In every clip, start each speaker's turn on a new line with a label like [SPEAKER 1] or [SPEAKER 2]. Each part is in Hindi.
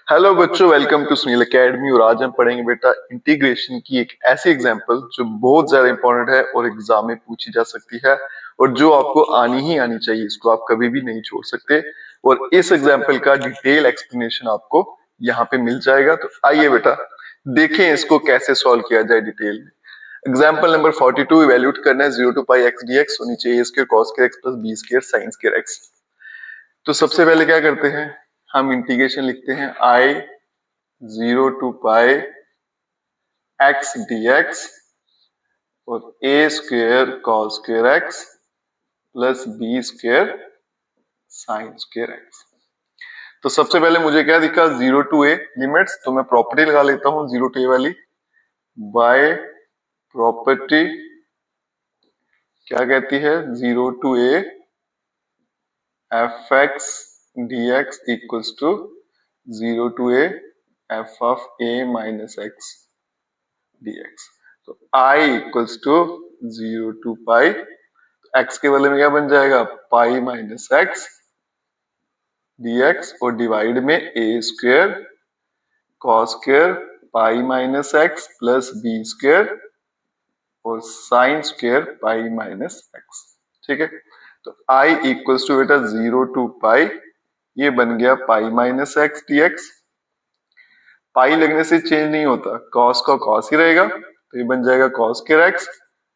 [SPEAKER 1] हेलो बच्चों, वेलकम टू सुनील एकेडमी। और आज हम पढ़ेंगे बेटा इंटीग्रेशन की एक ऐसी एग्जांपल जो बहुत ज्यादा इंपॉर्टेंट है और एग्जाम में पूछी जा सकती है और जो आपको आनी ही आनी चाहिए, इसको आप कभी भी नहीं छोड़ सकते। और इस एग्जांपल का डिटेल एक्सप्लेनेशन आपको यहाँ पे मिल जाएगा। तो आइए बेटा देखें इसको कैसे सॉल्व किया जाए डिटेल में। एग्जाम्पल नंबर 42 इवेल्यूट करना है 0 to pi X D X और नीचे A square cos square X plus B square sine square X. तो सबसे पहले क्या करते हैं, हम इंटीग्रेशन लिखते हैं I 0 to pi X D X और A square cos square X plus B square sine square X. तो सबसे पहले मुझे क्या दिखा, 0 टू ए लिमिट्स, तो मैं प्रॉपर्टी लगा लेता हूं 0 टू ए वाली। बाय प्रॉपर्टी क्या कहती है, 0 to A F X D X equals to 0 to A F of A minus X dx। तो i equals to 0 to pi, x के बदले में क्या बन जाएगा, पाई माइनस एक्स dx और डिवाइड में a square cos square pi minus X plus B square और sine square pi minus X. ठीक है, तो i इक्वल्स टू बेटा 0 टू पाई, ये बन गया पाई माइनस एक्स dx। पाई लगने से चेंज नहीं होता, कॉस का कॉस ही रहेगा, तो ये बन जाएगा कॉस स्क्वायर एक्स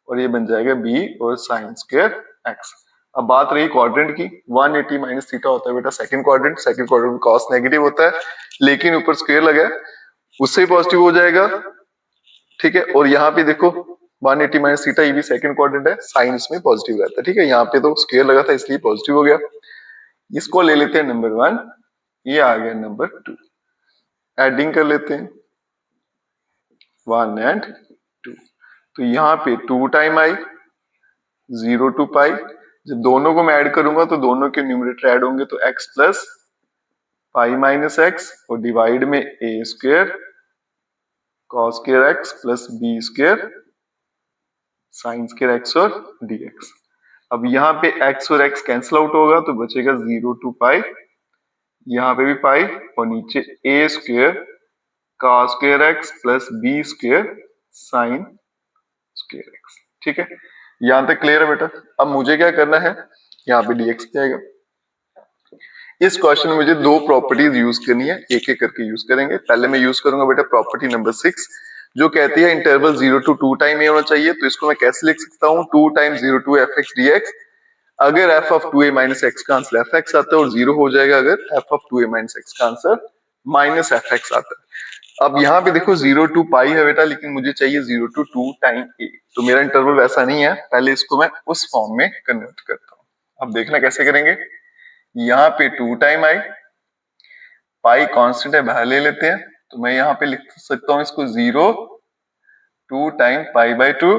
[SPEAKER 1] और ये बन जाएगा बी और साइन स्क्वायर एक्स। अब बात रही क्वाड्रेंट की, 180 माइनस थीटा होता है बेटा सेकंड क्वाड्रेंट में कॉस नेगेटिव होता है, लेकिन ऊपर स्क्वायर लगा है उससे पॉजिटिव हो जाएगा। ठीक है, और यहाँ पे देखो 180 माइनस थीटा, ये भी सेकंड क्वाड्रेंट है, साइन इसमें पॉजिटिव रहता है। ठीक है, यहाँ पे तो स्क्वायर लगा था इसलिए पॉजिटिव हो गया। इसको ले लेते हैं नंबर 1, ये आ गया नंबर 2। एडिंग कर लेते हैं 1 एंड 2। तो यहाँ पे 2 टाइम आई 0 टू पाई, जब दोनों को मैं ऐड करूंगा तो दोनों के न्यूमरेटर ऐड होंगे, तो x plus pi minus X और डिवाइड में a square cos square X plus B square sine square X और dx। अब यहाँ पे x और x कैंसिल आउट होगा तो बचेगा 0 टू पाई, यहाँ पे भी पाई और नीचे a square cos square X plus B square sine square X. ठीक है, यहां तक क्लियर है बेटा। अब मुझे क्या करना है, यहाँ पे dx जाएगा। इस क्वेश्चन में मुझे दो प्रॉपर्टीज यूज करनी है, एक एक करके यूज करेंगे। पहले मैं यूज करूंगा बेटा प्रॉपर्टी नंबर 6 जो कहती है इंटरवल 0 टू 2 टाइम ए होना चाहिए। तो इसको मैं कैसे लिख सकता हूँ, 2 time 0 to F X D X. अगर f of 2a minus X का आंसर एफ एक्स आता है और 0 हो जाएगा अगर f of 2a minus X का आंसर माइनस एफ एक्स आता है। अब यहाँ पे देखो 0 टू पाई है बेटा, लेकिन मुझे चाहिए 0 टू 2 टाइम a, तो मेरा इंटरवल वैसा नहीं है, पहले इसको मैं उस फॉर्म में कन्वर्ट करता हूँ। अब देखना कैसे करेंगे, यहाँ पे 2 टाइम आई, पाई कांस्टेंट है बाहर ले लेते हैं, तो मैं यहाँ पे लिख सकता हूँ इसको 0 2 टाइम पाई बाई 2,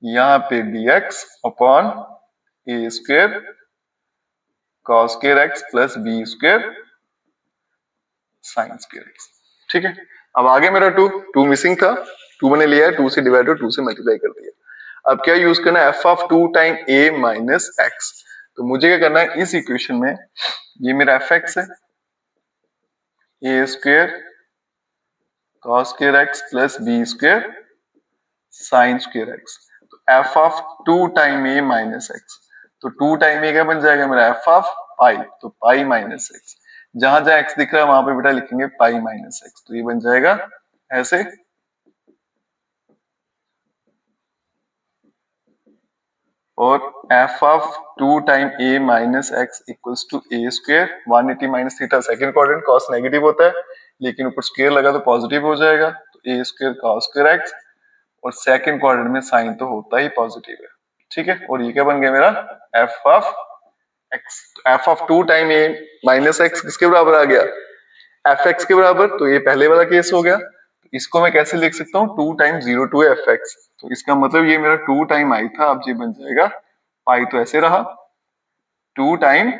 [SPEAKER 1] यहाँ पे dx upon A square cos square X plus B square sine square X. ठीक है, अब आगे मेरा 2 मिसिंग था, 2 मैंने लिया है, 2 से डिवाइड और 2 से मल्टीप्लाई कर दिया। अब क्या यूज करना है, F of 2 time A minus X. तो मुझे क्या करना है, इस इक्वेशन में ये मेरा एफ एक्स है, A square cos square X plus B square sine square X. तो F of 2 time A minus X, तो 2 टाइम ए क्या बन जाएगा मेरा, एफ ऑफ पाई, तो पाई माइनस एक्स। जहां जहां एक्स दिख रहा है वहां पे बेटा लिखेंगे पाई माइनस एक्स, तो ये बन जाएगा ऐसे। और F of 2 time A minus X equals to A square, 180 minus theta second quadrant, cos negative होता है लेकिन ऊपर स्क्वायर लगा तो पॉजिटिव हो जाएगा, तो ए स्क्वेयर कॉस स्क्वायर एक्स और सेकंड क्वाड्रेंट में साइन तो होता ही पॉजिटिव है। ठीक है, और ये क्या बन गया मेरा F of x. F of 2 time A minus x किसके बराबर आ गया, एफ एक्स के बराबर, तो ये पहले वाला केस हो गया। इसको मैं कैसे लिख सकता हूँ, 2 टाइम 0 टू एफ एक्स, तो इसका मतलब ये मेरा 2 टाइम आई था, अब ये बन जाएगा पाई, तो ऐसे रहा 2 टाइम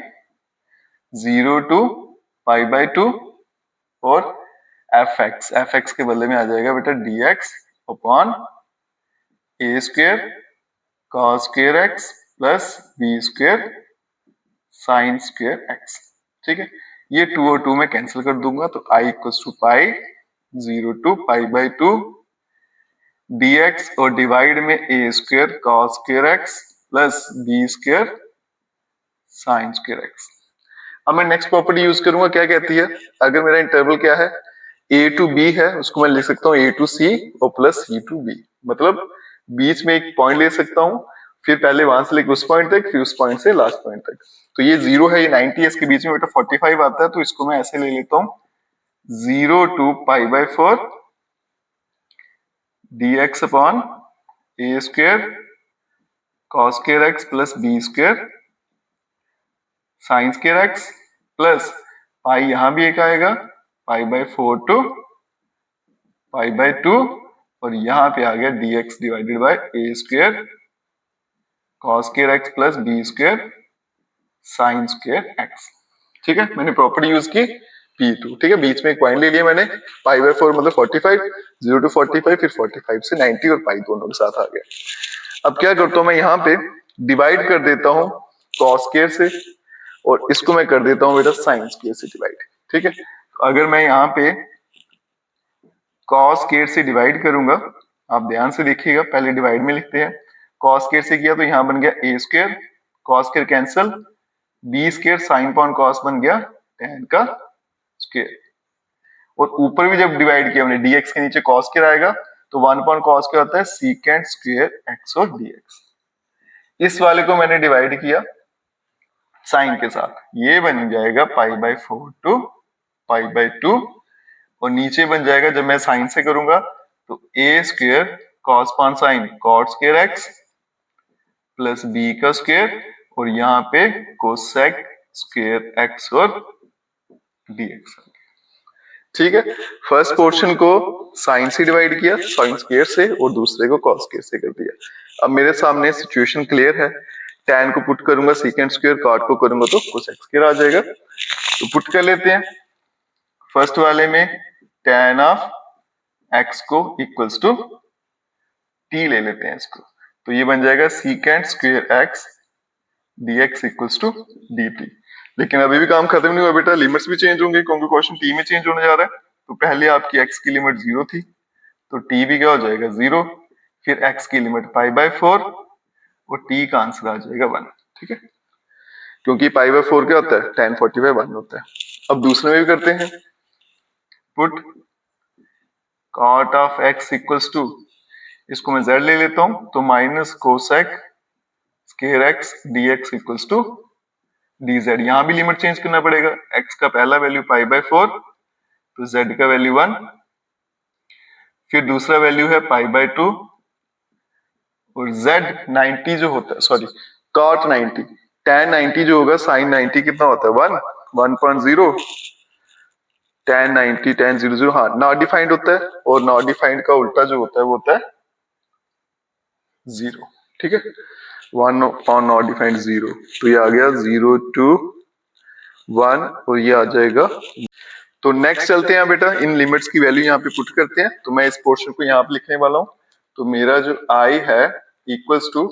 [SPEAKER 1] 0 टू पाई बाई 2 और एफ एक्स के बदले में आ जाएगा बेटा D X upon A square cos square X plus B square sine square X. ठीक है, ये 2 और 2 में कैंसिल कर दूंगा, तो I equals to pi 0 to pi by 2 dx, और डिवाइड में A square cos square X plus B square sine square X. अब मैं नेक्स्ट प्रॉपर्टी यूज करूंगा, क्या कहती है, अगर मेरा इंटरवल क्या है ए टू बी है, उसको मैं लिख सकता हूँ ए टू सी और प्लस सी टू बी, मतलब बीच में एक पॉइंट ले सकता हूँ, फिर पहले वहां से लेकर उस पॉइंट तक, फिर उस पॉइंट से लास्ट पॉइंट तक। तो ये 0 है, ये 90 है, इसके बीच में बेटा 45 आता है, तो इसको मैं ऐसे ले लेता हूँ 0 to pi by 4 dx upon A square cos square X plus B square sine square X plus pi, यहां भी एक आएगा pi by 4 to pi by 2, और यहां पे आ गया dx divided by A square cos square X plus B square sine square X. ठीक है, मैंने प्रॉपर्टी यूज की P2। ठीक है, बीच में एक पॉइंट ले लिया मैंने, पाई बाई 4 मतलब 45, 0 टू 45, फिर 45 से 90 और पाई दोनों के साथ आ गया। अब क्या करता हूं मैं, यहाँ पे डिवाइड कर देता हूं कॉस स्क्वायर से, और इसको मैं कर देता हूं बेटा साइन स्क्वायर से डिवाइड। ठीक है, अगर मैं यहाँ पे कॉस स्क्वायर से डिवाइड करूंगा, आप ध्यान से देखिएगा, पहले डिवाइड में लिखते हैं, कॉस स्क्वायर से किया तो यहां बन गया A square, cos square cancel, B square sine upon cos बन गया tan का स्क्वायर, और ऊपर भी जब डिवाइड किया हमने dx के नीचे cos स्क्वायर आएगा, तो 1 पॉन कॉस क्या होता है सीकेंट स्क्वायर x और dx। इस वाले को मैंने डिवाइड किया साइन के साथ, ये बन जाएगा pi by 4 to pi by 2, और नीचे बन जाएगा जब मैं साइन से करूंगा तो A square cos upon sine cot square X plus B का स्क्वायर, और यहाँ पे कोसेक स्क्वायर एक्स और dx। ठीक है, फर्स्ट पोर्शन को साइन से डिवाइड किया साइन स्क्वायर से, और दूसरे को कॉस स्क्वायर से कर दिया। अब मेरे सामने सिचुएशन क्लियर है, tan को पुट करूंगा सीकेंट स्क्वायर, कॉट को करूंगा तो कोसेक स्क्वायर आ जाएगा। तो पुट कर लेते हैं, फर्स्ट वाले में tan ऑफ x को इक्वल्स टू t ले लेते हैं इसको, तो ये बन जाएगा secant square x dx equals to dt। लेकिन अभी भी काम खत्म नहीं हुआ बेटा, लिमिट्स भी चेंज होंगे क्योंकि क्वेश्चन t में चेंज होने जा रहा है। तो पहले आपकी x की लिमिट 0 थी, तो t भी क्या हो जाएगा 0, फिर x की लिमिट पाई बाई 4, और t का आंसर आ जाएगा 1। ठीक है, क्योंकि पाई बाई 4 क्या होता है tan 45 1 होता है। अब दूसरे में भी करते हैं, put cot of x equals to, इसको मैं z ले लेता हूं, तो minus cosec square x dx equals to dz। यहां भी लिमिट चेंज करना पड़ेगा, x का पहला वैल्यू पाई बाई 4, तो z का वैल्यू 1, फिर दूसरा वैल्यू है पाई बाई 2, और z 90 जो होता है, सॉरी cot 90, tan 90 जो होगा sin 90 कितना होता है 1, 1.0, tan 90 tan 00 हाँ नॉट डिफाइंड होता है, और नॉट डिफाइंड का उल्टा जो होता है वो होता है 0। ठीक है, 1 ऑन नॉट डिफाइंड 0, तो ये आ गया 0 टू 1, और ये आ जाएगा। तो नेक्स्ट चलते हैं बेटा, इन लिमिट्स की वैल्यू यहाँ पे पुट करते हैं, तो मैं इस पोर्शन को यहाँ पे लिखने वाला हूँ। तो मेरा जो i है इक्वल्स टू,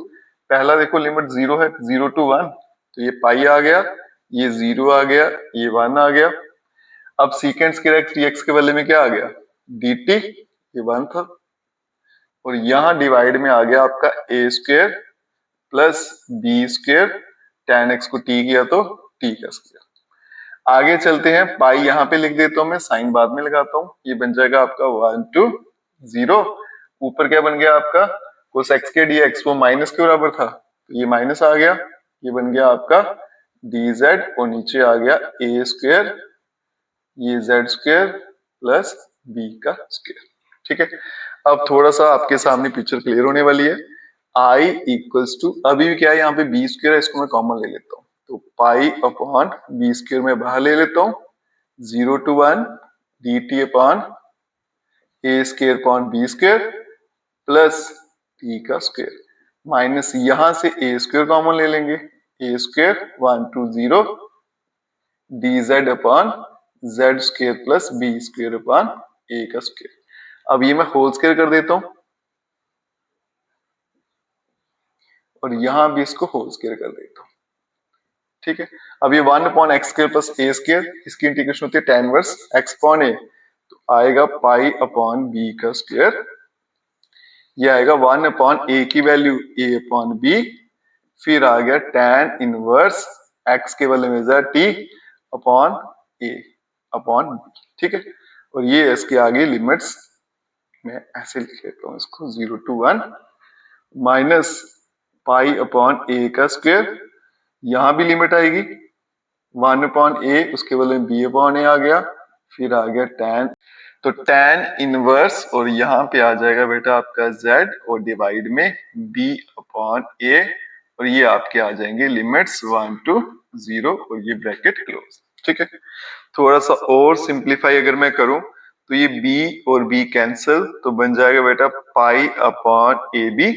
[SPEAKER 1] पहला देखो लिमिट 0 है, 0 टू 1, तो ये पाई आ गया, ये 0 आ गया, ये 1 आ गया। अब सीकेंट स्क्वायर एक्स dx के वाले में क्या आ गया dt, ये 1 था, और यहाँ डिवाइड में आ गया आपका A square plus B square, tan x को t किया तो t का स्क्वायर। आगे चलते हैं, पाई यहाँ पे लिख देता हूं मैं, साइन बाद में लगाता हूँ, ये बन जाएगा आपका 1 टू 0, ऊपर क्या बन गया आपका कोस एक्स के dx, वो माइनस के बराबर था, तो ये माइनस आ गया, ये बन गया आपका dz, और नीचे आ गया ए स्क्वायर, ये z स्क्वायर प्लस b का स्क्वायर। ठीक है, अब थोड़ा सा आपके सामने पिक्चर क्लियर होने वाली है। i इक्वल्स टू, अभी भी क्या है यहाँ पे b स्क्वायर है, इसको मैं कॉमन ले लेता हूँ, तो पाई अपॉन बी स्क्वायर में बाहर ले लेता हूँ, 0 to 1 dt upon A square upon B square plus t का स्क्वायर, माइनस यहां से ए स्क्वायर कॉमन ले लेंगे, A square 1 to 0 dz upon z square plus B square upon A का स्क्वायर। अब ये मैं होल स्क्वायर कर देता हूं, और यहां भी इसको होल स्क्वायर कर देता हूं। ठीक है। अब ये 1/x² प्लस a², इसकी इंटीग्रेशन होती है tan inverse x upon a, तो आएगा पाई अपॉन b का स्क्वायर। ये आएगा 1/a की वैल्यू a अपॉन b, फिर आ गया tan इनवर्स x के बदले में t upon a upon b, ठीक है। और ये इसके आगे लिमिट्स मैं ऐसे लिख लेता हूँ इसको 0 to 1 minus pi upon a का स्क्वायर, यहां भी लिमिट आएगी 1/a, उसके बदले में b अपॉन a आ गया, फिर आ गया tan, तो tan इनवर्स और यहाँ पे आ जाएगा बेटा आपका z और डिवाइड में b अपॉन a, और ये आपके आ जाएंगे लिमिट्स 1 to 0 और ये ब्रैकेट क्लोज, ठीक है। थोड़ा सा और सिंप्लीफाई अगर मैं करूं तो ये b और b कैंसिल, तो बन जाएगा बेटा पाई अपॉन ए बी,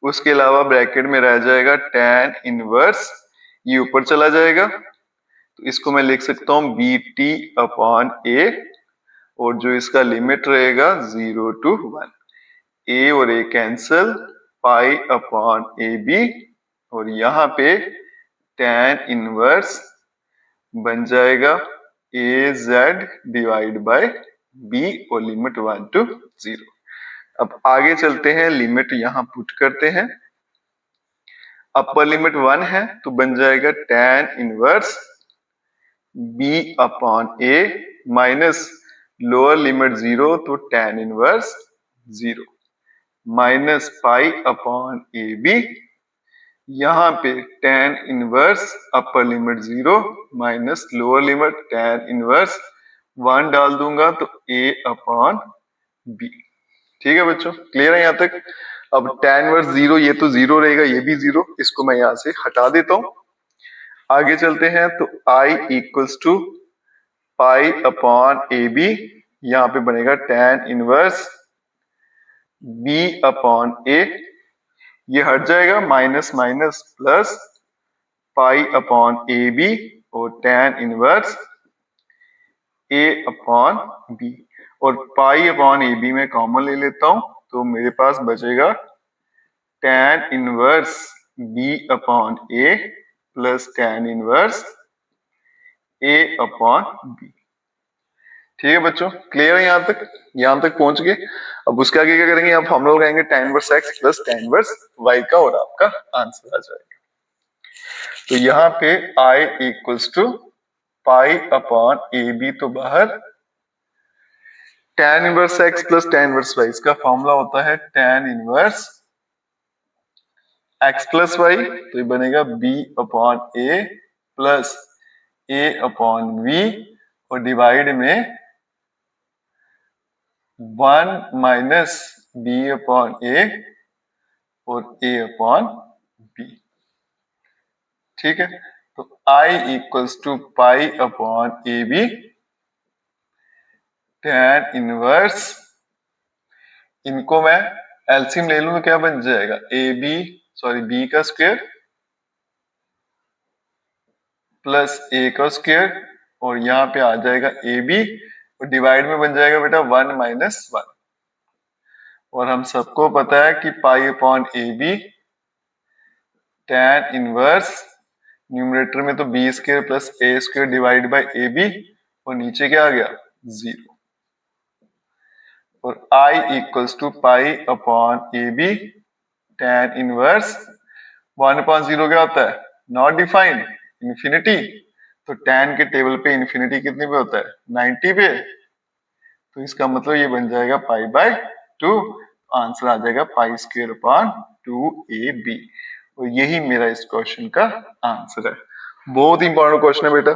[SPEAKER 1] उसके अलावा ब्रैकेट में रह जाएगा tan इनवर्स, ये ऊपर चला जाएगा तो इसको मैं लिख सकता हूं बी टी अपॉन ए, और जो इसका लिमिट रहेगा 0 to 1, a और a cancel, pi upon a b, और यहाँ पे tan इनवर्स बन जाएगा a z divide by b और लिमिट 1 to 0। अब आगे चलते हैं, लिमिट यहां पुट करते हैं, अपर लिमिट 1 है तो बन जाएगा tan inverse b upon a minus lower limit 0 तो tan inverse 0 minus pi upon a b, यहाँ पे tan inverse upper limit 0 minus lower limit tan inverse 1 डाल दूंगा तो a अपॉन b, ठीक है बच्चों, क्लियर है यहाँ तक। अब tan इनवर्स 0, ये तो 0 रहेगा, ये भी 0, इसको मैं यहाँ से हटा देता हूं। आगे चलते हैं तो i equals to pi upon a b, यहाँ पे बनेगा tan inverse b upon a, ये हट जाएगा minus minus plus pi upon a b और tan inverse a upon b, और पाई अपॉन ए बी में कॉमन ले लेता हूं तो मेरे पास बचेगा tan inverse b upon a plus tan inverse a upon b, ठीक है बच्चों, क्लियर है यहाँ तक पहुंच गए। अब उसके आगे क्या करेंगे, आप फॉर्मूला लगाएंगे tan inverse x plus tan inverse y का, और आपका आंसर आ जाएगा। तो यहाँ पे i equals to pi upon a b तो बाहर, tan inverse x plus tan inverse y, इसका फॉर्मूला होता है tan inverse x plus y, तो ये बनेगा b upon a plus a upon v, और डिवाइड में 1 माइनस b अपॉन a और a अपॉन b, ठीक है। तो i equals to pi upon a b tan inverse, इनको मैं एलसीएम ले लूं तो क्या बन जाएगा b का स्क्वायर प्लस a का स्क्वायर, और यहाँ पे आ जाएगा ए बी, और डिवाइड में बन जाएगा बेटा 1 माइनस 1, और हम सबको पता है कि pi upon a b tan inverse, numerator में तो b square plus a square divide by a b, और नीचे क्या आ गया 0, और i equals to pi upon a b tan inverse 1 upon 0 क्या होता है, नॉट डिफाइंड, इंफिनिटी, तो tan के टेबल पे इंफिनिटी कितने पे होता है 90 पे, तो इसका मतलब ये बन जाएगा पाई बाय 2, आंसर आ जाएगा पाई स्क्वायर अपॉन 2ab, और यही मेरा इस क्वेश्चन का आंसर है। बहुत इंपॉर्टेंट क्वेश्चन है बेटा,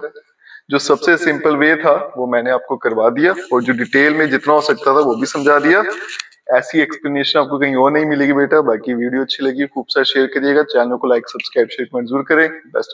[SPEAKER 1] जो सबसे सिंपल वे था वो मैंने आपको करवा दिया, और जो डिटेल में जितना हो सकता था वो भी समझा दिया। ऐसी एक्सप्लेनेशन आपको कहीं और नहीं मिलेगी बेटा। बाकी वीडियो अच्छी लगी खूब सारा शेयर करिएगा, चैनल को लाइक सब्सक्राइब शेयर जरूर करें। बेस्ट